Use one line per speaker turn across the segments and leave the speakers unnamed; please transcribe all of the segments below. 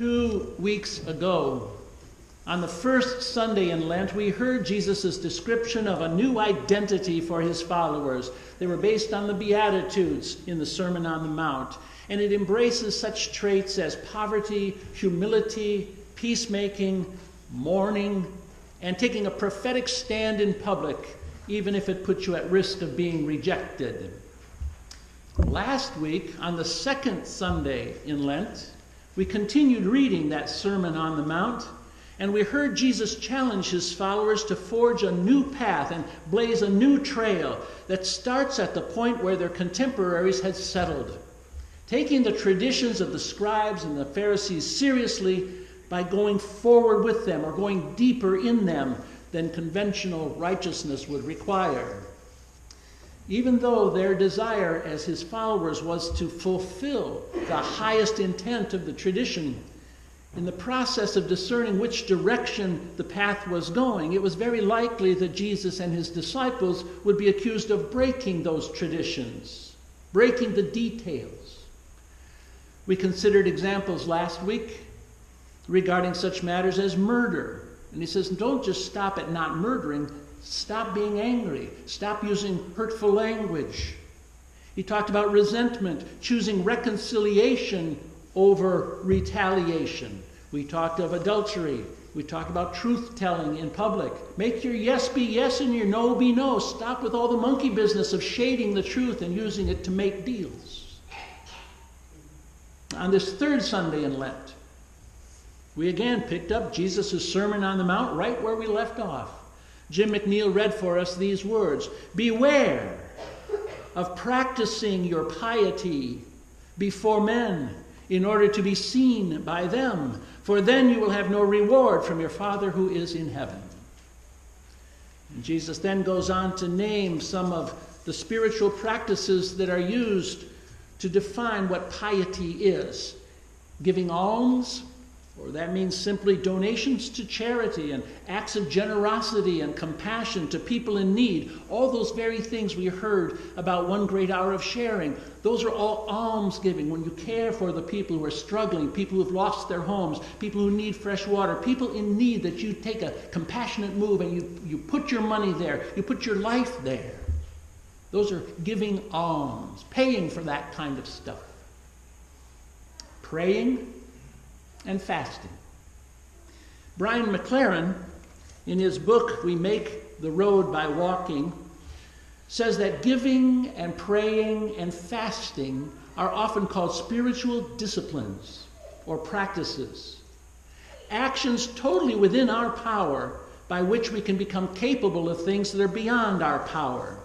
2 weeks ago, on the first Sunday in Lent, we heard Jesus' description of a new identity for his followers. They were based on the Beatitudes in the Sermon on the Mount, and it embraces such traits as poverty, humility, peacemaking, mourning, and taking a prophetic stand in public, even if it puts you at risk of being rejected. Last week, on the second Sunday in Lent, we continued reading that Sermon on the Mount, and we heard Jesus challenge his followers to forge a new path and blaze a new trail that starts at the point where their contemporaries had settled, taking the traditions of the scribes and the Pharisees seriously by going forward with them or going deeper in them than conventional righteousness would require. Even though their desire as his followers was to fulfill the highest intent of the tradition, in the process of discerning which direction the path was going, it was very likely that Jesus and his disciples would be accused of breaking those traditions, breaking the details. We considered examples last week regarding such matters as murder. And he says, don't just stop at not murdering, stop being angry, stop using hurtful language. He talked about resentment, choosing reconciliation over retaliation. We talked of adultery. We talked about truth-telling in public. Make your yes be yes and your no be no. Stop with all the monkey business of shading the truth and using it to make deals. On this third Sunday in Lent, we again picked up Jesus' Sermon on the Mount right where we left off. Jim McNeil read for us these words: "Beware of practicing your piety before men in order to be seen by them, for then you will have no reward from your Father who is in heaven." And Jesus then goes on to name some of the spiritual practices that are used to define what piety is. Giving alms, or that means simply donations to charity and acts of generosity and compassion to people in need. All those very things we heard about 1 great hour of sharing, those are all almsgiving. When you care for the people who are struggling, people who have lost their homes, people who need fresh water, people in need, that you take a compassionate move and you put your money there, you put your life there. Those are giving alms, paying for that kind of stuff. Praying and fasting. Brian McLaren, in his book, We Make the Road by Walking, says that giving and praying and fasting are often called spiritual disciplines or practices, actions totally within our power by which we can become capable of things that are beyond our power.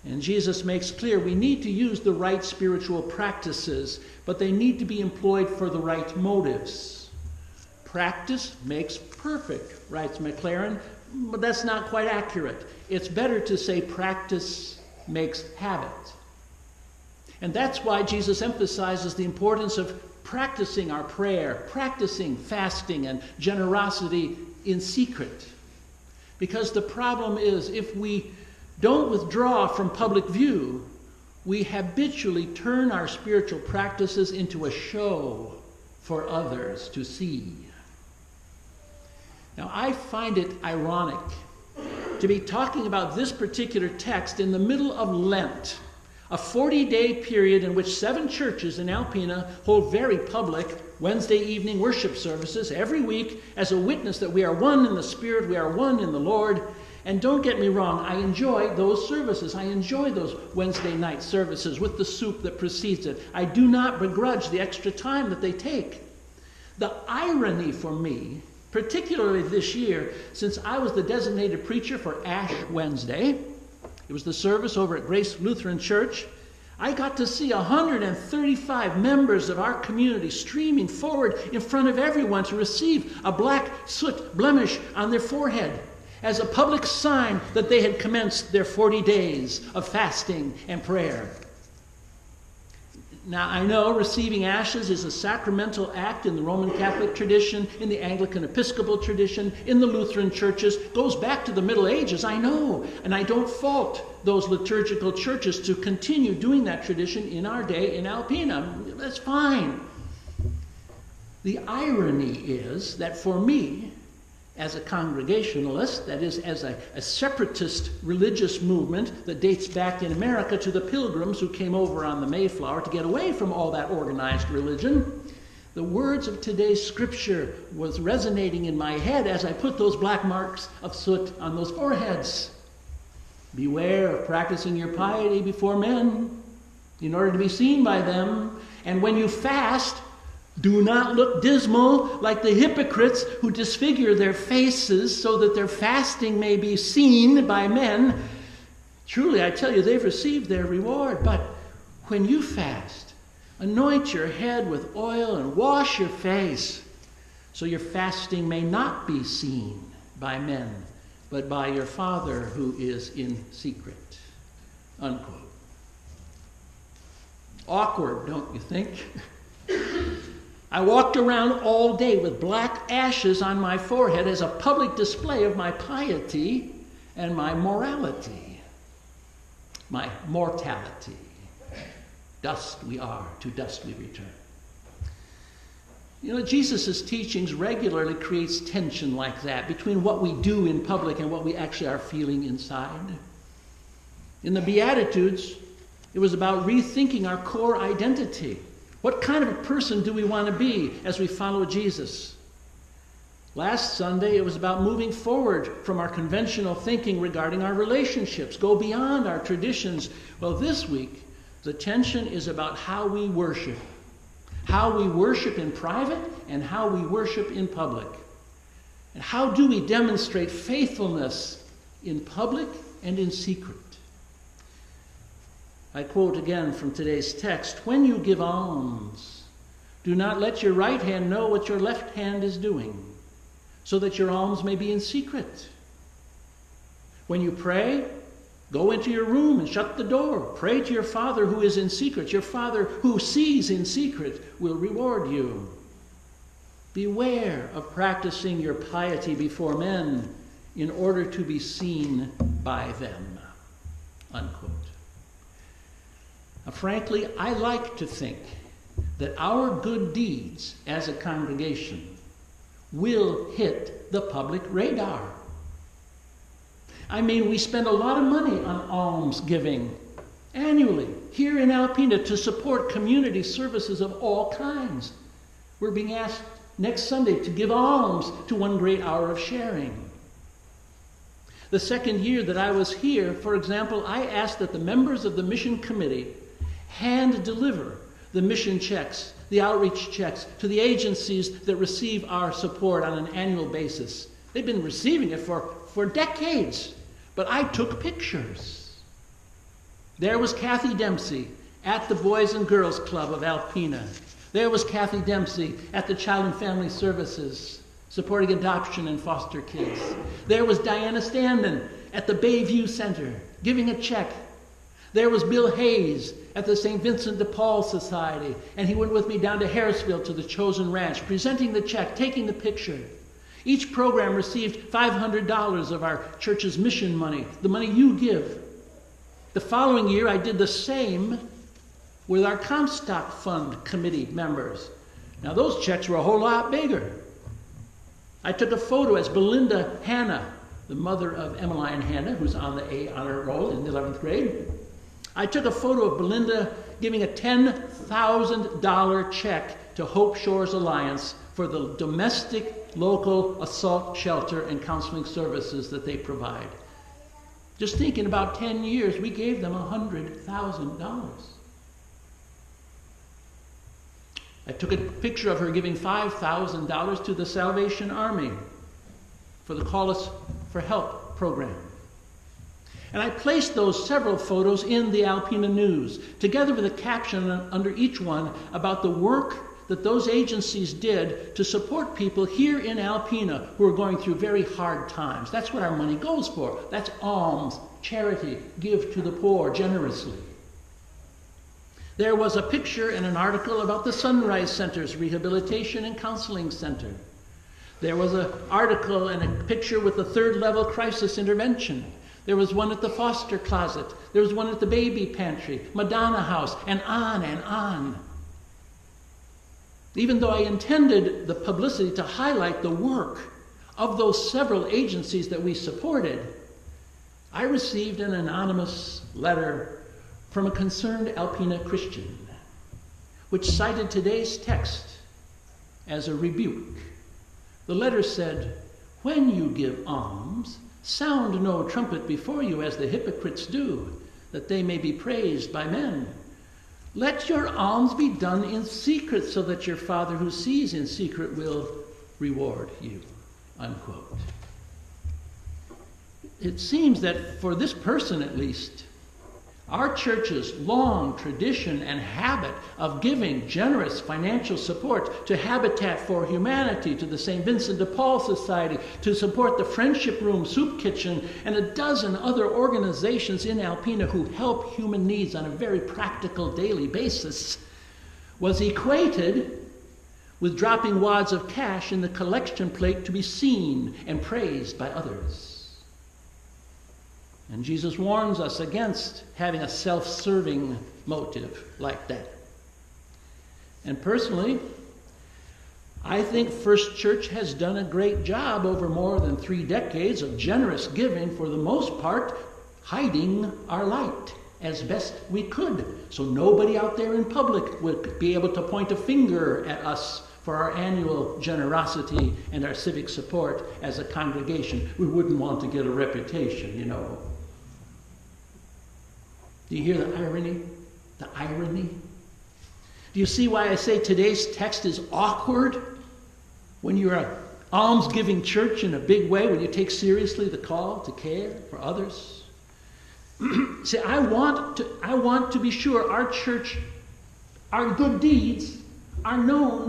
And Jesus makes clear we need to use the right spiritual practices, but they need to be employed for the right motives. Practice makes perfect, writes McLaren, but that's not quite accurate. It's better to say practice makes habit. And that's why Jesus emphasizes the importance of practicing our prayer, practicing fasting and generosity in secret. Because the problem is, if we don't withdraw from public view, we habitually turn our spiritual practices into a show for others to see. Now, I find it ironic to be talking about this particular text in the middle of Lent, a 40-day period in which 7 churches in Alpena hold very public Wednesday evening worship services every week as a witness that we are one in the Spirit, we are one in the Lord. And don't get me wrong, I enjoy those services. I enjoy those Wednesday night services with the soup that precedes it. I do not begrudge the extra time that they take. The irony for me, particularly this year, since I was the designated preacher for Ash Wednesday, it was the service over at Grace Lutheran Church, I got to see 135 members of our community streaming forward in front of everyone to receive a black soot blemish on their forehead as a public sign that they had commenced their 40 days of fasting and prayer. Now, I know receiving ashes is a sacramental act in the Roman Catholic tradition, in the Anglican Episcopal tradition, in the Lutheran churches. It goes back to the Middle Ages, I know. And I don't fault those liturgical churches to continue doing that tradition in our day in Alpena. That's fine. The The irony is that for me, as a Congregationalist, that is, as a separatist religious movement that dates back in America to the Pilgrims who came over on the Mayflower to get away from all that organized religion, the words of today's scripture was resonating in my head as I put those black marks of soot on those foreheads. Beware of practicing your piety before men in order to be seen by them. And when you fast, do not look dismal like the hypocrites who disfigure their faces so that their fasting may be seen by men. Truly, I tell you, they've received their reward. But when you fast, anoint your head with oil and wash your face, so your fasting may not be seen by men, but by your Father who is in secret. Unquote. Awkward, don't you think? I walked around all day with black ashes on my forehead as a public display of my piety and my morality, my mortality. Dust we are, to dust we return. You know, Jesus' teachings regularly creates tension like that between what we do in public and what we actually are feeling inside. In the Beatitudes, it was about rethinking our core identity. What kind of a person do we want to be as we follow Jesus? Last Sunday, it was about moving forward from our conventional thinking regarding our relationships, go beyond our traditions. Well, this week, the tension is about how we worship in private and how we worship in public. And how do we demonstrate faithfulness in public and in secret? I quote again from today's text, "When you give alms, do not let your right hand know what your left hand is doing, so that your alms may be in secret. When you pray, go into your room and shut the door. Pray to your Father who is in secret. Your Father who sees in secret will reward you." Beware of practicing your piety before men in order to be seen by them. Unquote. Now, frankly, I like to think that our good deeds as a congregation will hit the public radar. I mean, we spend a lot of money on alms giving annually here in Alpena to support community services of all kinds. We're being asked next Sunday to give alms to One Great Hour of Sharing. The second year that I was here, for example, I asked that the members of the mission committee hand deliver the mission checks, the outreach checks to the agencies that receive our support on an annual basis. They've been receiving it for decades, but I took pictures. There was Kathy Dempsey at the Boys and Girls Club of Alpena. There was Kathy Dempsey at the Child and Family Services, supporting adoption and foster kids. There was Diana Standen at the Bayview Center, giving a check. There was Bill Hayes at the St. Vincent de Paul Society, and he went with me down to Harrisville to the Chosen Ranch, presenting the check, taking the picture. Each program received $500 of our church's mission money, the money you give. The following year, I did the same with our Comstock Fund committee members. Now, those checks were a whole lot bigger. I took a photo as Belinda Hanna, the mother of Emmeline Hanna, who's on the A honor roll in the 11th grade. I took a photo of Belinda giving a $10,000 check to Hope Shores Alliance for the domestic local assault shelter and counseling services that they provide. Just think, in about 10 years, we gave them $100,000. I took a picture of her giving $5,000 to the Salvation Army for the Call Us for Help program. And I placed those several photos in the Alpena News, together with a caption under each one about the work that those agencies did to support people here in Alpena who are going through very hard times. That's what our money goes for. That's alms, charity, give to the poor generously. There was a picture and an article about the Sunrise Center's Rehabilitation and Counseling Center. There was an article and a picture with the third level crisis intervention. There was one at the foster closet. There was one at the baby pantry, Madonna House, and on and on. even though I intended the publicity to highlight the work of those several agencies that we supported, I received an anonymous letter from a concerned Alpena Christian, which cited today's text as a rebuke. The letter said, "When you give alms, sound no trumpet before you as the hypocrites do, that they may be praised by men. Let your alms be done in secret, so that your Father who sees in secret will reward you." Unquote. It seems that for this person at least, our church's long tradition and habit of giving generous financial support to Habitat for Humanity, to the St. Vincent de Paul Society, to support the Friendship Room Soup Kitchen, and a dozen other organizations in Alpena who help human needs on a very practical daily basis, was equated with dropping wads of cash in the collection plate to be seen and praised by others. And Jesus warns us against having a self-serving motive like that. And personally, I think First Church has done a great job over more than 3 decades of generous giving, for the most part, hiding our light as best we could, so nobody out there in public would be able to point a finger at us for our annual generosity and our civic support as a congregation. We wouldn't want to get a reputation, you know. Do you hear the irony? The irony? Do you see why I say today's text is awkward? When you're an alms-giving church in a big way, when you take seriously the call to care for others. See, I want to be sure our church, our good deeds are known